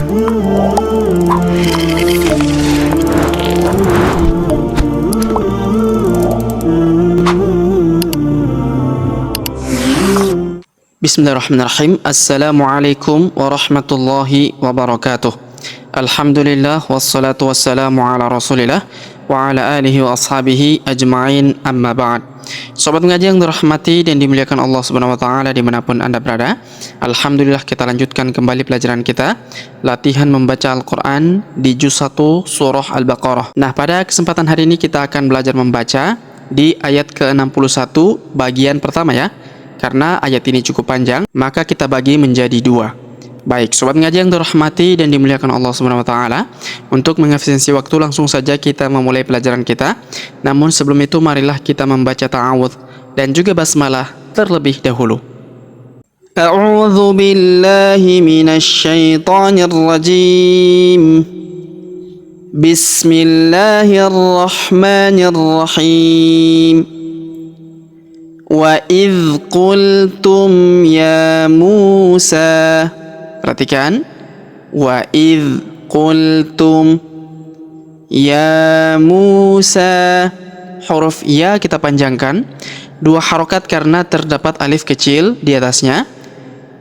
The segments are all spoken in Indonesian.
Bismillahirrahmanirrahim. Assalamualaikum warahmatullahi wabarakatuh. Alhamdulillah wassalatu wassalamu ala rasulillah wa ala alihi wa ashabihi ajma'in, amma ba'd. Sobat mengaji yang dirahmati dan dimuliakan Allah Subhanahu wa taala dimanapun Anda berada, alhamdulillah kita lanjutkan kembali pelajaran kita, latihan membaca Al-Quran di juz 1 surah Al-Baqarah. Nah, pada kesempatan hari ini kita akan belajar membaca di ayat ke-61 bagian pertama ya. Karena ayat ini cukup panjang, maka kita bagi menjadi dua. Baik, sobat ngaji yang dirahmati dan dimuliakan Allah Subhanahu wa taala, untuk mengefisiensi waktu langsung saja kita memulai pelajaran kita. Namun sebelum itu marilah kita membaca ta'awudz dan juga basmalah terlebih dahulu. A'udzu billahi minasy syaithanir rajim. Bismillahirrahmanirrahim. Wa idh qultum ya Musa. Perhatikan. Wa idh qultum ya Musa. Huruf ya kita panjangkan 2 harokat karena terdapat alif kecil di atasnya.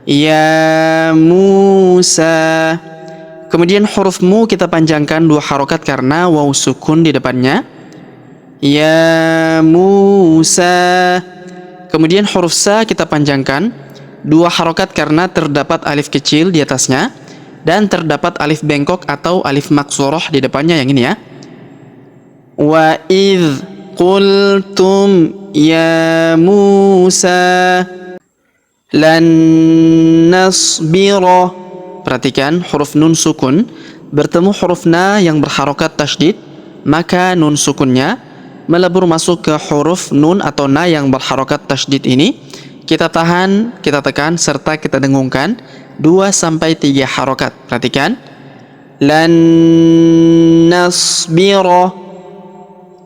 Ya Musa. Kemudian huruf mu kita panjangkan 2 harokat karena waw sukun di depannya. Ya Musa. Kemudian huruf sa kita panjangkan 2 harokat karena terdapat alif kecil di atasnya dan terdapat alif bengkok atau alif maksurah di depannya yang ini ya. Wa idh qultum ya Musa lan nasbira. Perhatikan huruf nun sukun bertemu huruf na yang berharokat tasydid, maka nun sukunnya melebur masuk ke huruf nun atau na yang berharokat tasydid ini. Kita tahan, kita tekan, serta kita dengungkan 2-3 harokat. Perhatikan. Lan nasbira.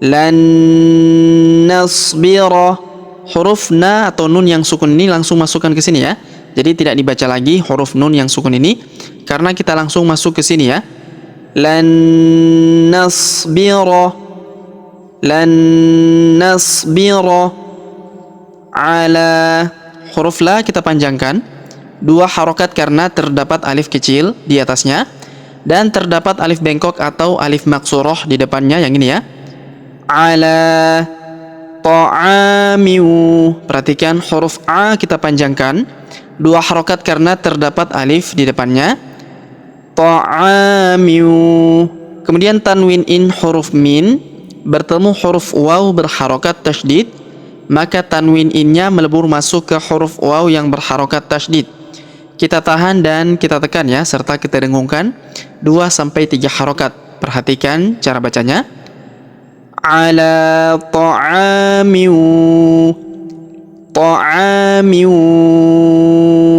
Lan nasbira. Huruf na atau nun yang sukun ini langsung masukkan ke sini ya. Jadi tidak dibaca lagi huruf nun yang sukun ini, karena kita langsung masuk ke sini ya. Lan nasbira. Lan nasbira ala. Huruf la kita panjangkan 2 harokat karena terdapat alif kecil di atasnya dan terdapat alif bengkok atau alif maksurah di depannya yang ini ya. Ala ta'amiu. Perhatikan huruf a kita panjangkan 2 harokat karena terdapat alif di depannya. Ta'amiu. Kemudian tanwin in huruf min bertemu huruf waw berharokat tasydid, maka tanwin innya melebur masuk ke huruf waw yang berharokat tasydid. Kita tahan dan kita tekan ya, serta kita dengungkan 2-3 harokat. Perhatikan cara bacanya. Ala ta'amiu. Ta'amiu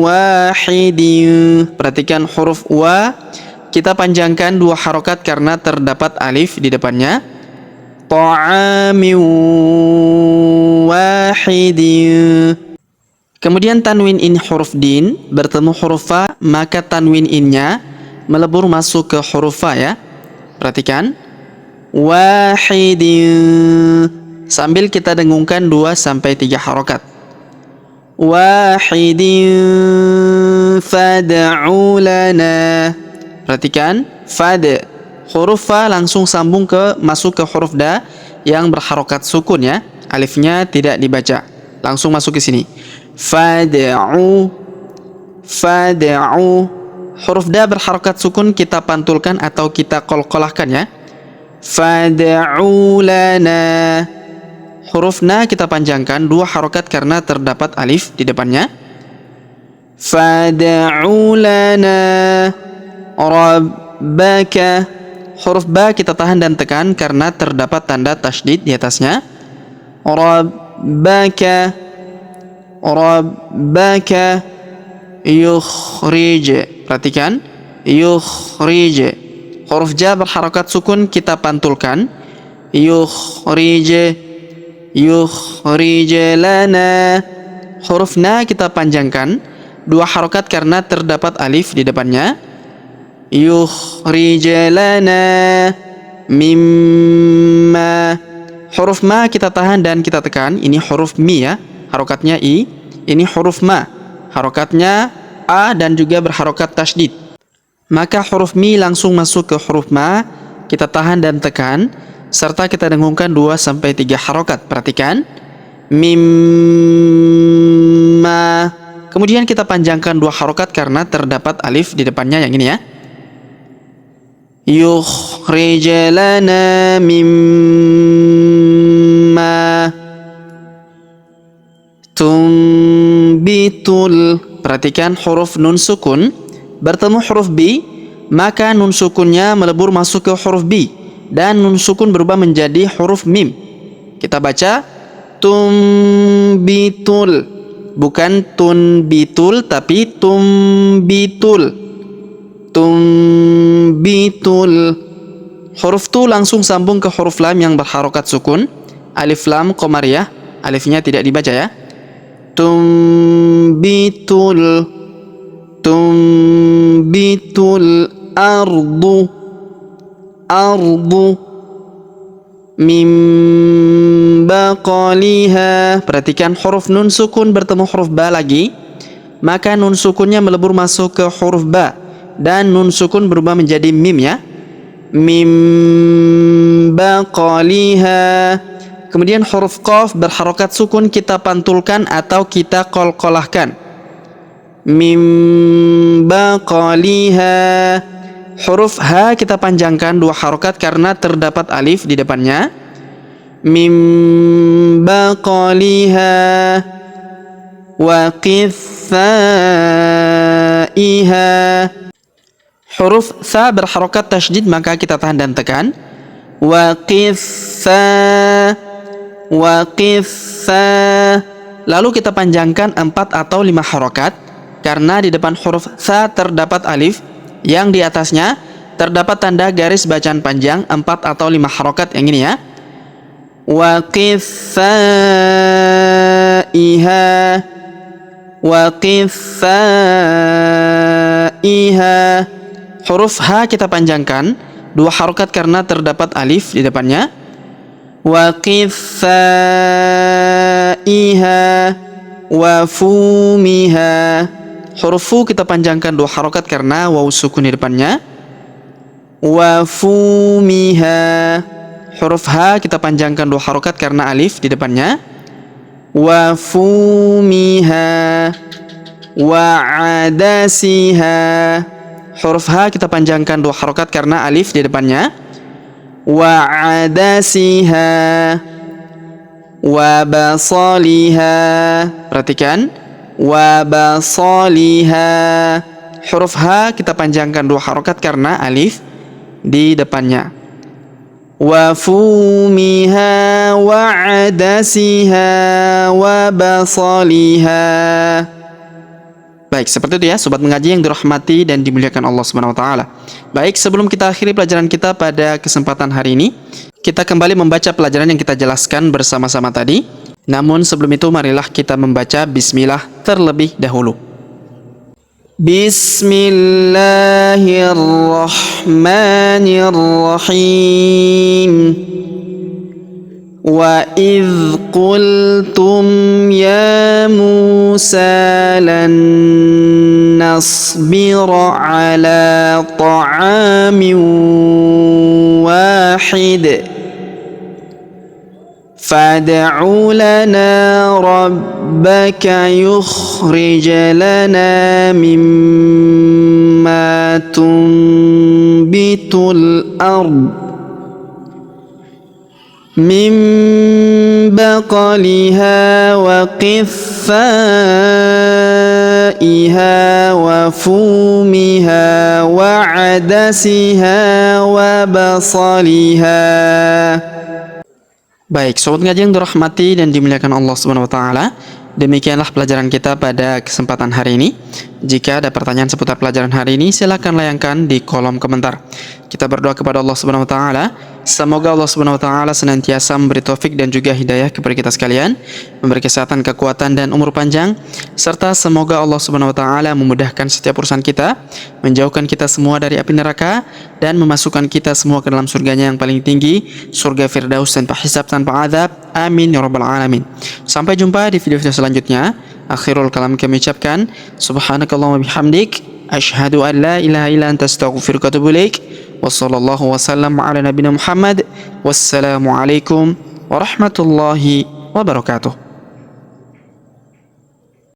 wahidin. Perhatikan huruf wa kita panjangkan 2 harokat karena terdapat alif di depannya. Ta'amin wahidin. Kemudian tanwin in huruf din bertemu huruf fa, maka tanwin innya melebur masuk ke huruf fa ya. Perhatikan. Wahidin. Sambil kita dengungkan 2-3 harokat. Wahidin fad'u lana. Perhatikan. Fad. Huruf fa langsung sambung masuk ke huruf da yang berharokat sukun ya. Alifnya tidak dibaca, langsung masuk ke sini. Fad'u. Fad'u. Huruf da berharokat sukun kita pantulkan atau kita qalqalahkan ya. Fad'u lana. Huruf na kita panjangkan 2 harokat karena terdapat alif di depannya. Fad'u lana rabbaka. Huruf ba kita tahan dan tekan karena terdapat tanda tasydid di atasnya. Rabbaka. Rabbaka yukhrij. Perhatikan. Yukhrij. Huruf ja berharokat sukun kita pantulkan. Yukhrij. Yukhrij lana. Huruf na kita panjangkan 2 harokat karena terdapat alif di depannya. yukhrij lana mimma. Huruf ma kita tahan dan kita tekan. Ini huruf mi ya, harokatnya i. Ini huruf ma, harokatnya a dan juga berharokat tasydid. Maka huruf mi langsung masuk ke huruf ma, kita tahan dan tekan, serta kita dengungkan 2-3 harokat. Perhatikan, mimma. Kemudian kita panjangkan 2 harokat karena terdapat alif di depannya, yang ini ya. Yukhrij lana mimma tumbitul. Perhatikan huruf nun sukun bertemu huruf B, maka nun sukunnya melebur masuk ke huruf B dan nun sukun berubah menjadi huruf mim. Kita baca tumbitul, bukan tunbitul tapi tumbitul. Tumbitul. Huruf tu langsung sambung ke huruf lam yang berharokat sukun, alif lam qamariyah, alifnya tidak dibaca ya. Tumbitul, tumbitul ardu, ardu mim baqaliha. Perhatikan huruf nun sukun bertemu huruf ba lagi, maka nun sukunnya melebur masuk ke huruf ba dan nun sukun berubah menjadi mim ya. Mim baqaliha. Kemudian huruf qaf berharokat sukun kita pantulkan atau kita qalqalahkan. Mim baqaliha. Huruf ha kita panjangkan 2 harokat karena terdapat alif di depannya. Mim baqaliha wa qithaiha. Huruf tha berharokat tasydid, maka kita tahan dan tekan. Wa qitha, wa qitha. Lalu kita panjangkan 4 atau 5 harokat karena di depan huruf tha terdapat alif, yang di atasnya terdapat tanda garis bacaan panjang 4 atau 5 harokat, yang ini ya. Wa qithaiha, wa qithaiha. Huruf ha kita panjangkan 2 harokat karena terdapat alif di depannya. Wa qithaiha wa fumiha. Huruf fu kita panjangkan 2 harokat karena waw sukun di depannya. Wa fumiha. Huruf ha kita panjangkan 2 harokat karena alif di depannya. Wa fumiha wa adasiha. Huruf ha kita panjangkan 2 harokat karena alif di depannya. Wa adasiha wa basaliha. Perhatikan, wa basaliha. Huruf ha kita panjangkan 2 harokat karena alif di depannya. Wa fumiha wa adasiha wa basaliha. Baik, seperti itu ya sobat mengaji yang dirahmati dan dimuliakan Allah Subhanahu wa taala. Baik, sebelum kita akhiri pelajaran kita pada kesempatan hari ini, kita kembali membaca pelajaran yang kita jelaskan bersama-sama tadi. Namun sebelum itu marilah kita membaca bismillah terlebih dahulu. Bismillahirrahmanirrahim. Wa idh qultum ya Musa lan nasbira ala ta'amin wahid fad'u lana rabbaka yukhrij lana mimma tunbitul ard min baqaliha wa qithaiha wa fumiha wa adasiha wa basaliha. Baik, sobat ngaji yang dirahmati dan dimuliakan Allah Subhanahu wa taala, Demikianlah pelajaran kita pada kesempatan hari ini. Jika ada pertanyaan seputar pelajaran hari ini, silakan layangkan di kolom komentar. Kita berdoa kepada Allah Subhanahu wa taala, semoga Allah Subhanahu wa taala senantiasa memberi taufik dan juga hidayah kepada kita sekalian, memberi kesehatan, kekuatan dan umur panjang, serta semoga Allah Subhanahu wa taala memudahkan setiap urusan kita, menjauhkan kita semua dari api neraka dan memasukkan kita semua ke dalam surganya yang paling tinggi, surga Firdaus tanpa hisab, tanpa azab. Amin ya rabbal alamin. Sampai jumpa di video-video selanjutnya. Akhirul kalam kami ucapkan, subhanakallahumma bihamdik, asyhadu an la ilaha illa anta astaghfiruka wa atubu ilaik. Wassallallahu wasallam ala nabiyina Muhammad. Wassalamu alaikum warahmatullahi wabarakatuh.